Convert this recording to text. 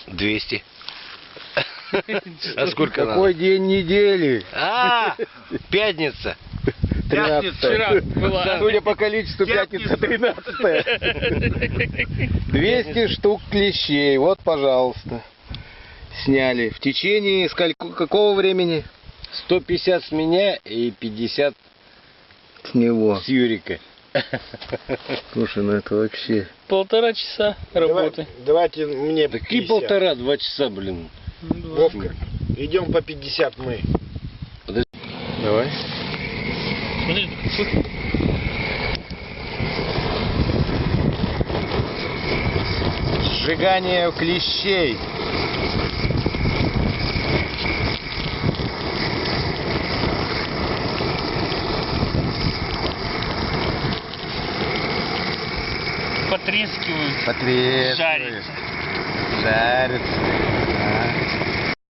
200. А сколько надо? Какой день недели? Пятница. 13. Судя по количеству, пятница 13. 200 штук клещей. Вот, пожалуйста. Сняли. В течение какого времени? 150 с меня и 50 с него. с Юрика. Слушай, ну это вообще... 1,5 часа работы. Давайте мне Какие 50. 2 часа, блин. Вовка, идем по 50 мы. Давай. Смотри, Сжигание клещей. потрескивают. Потрескивает. Жарится. Жарится.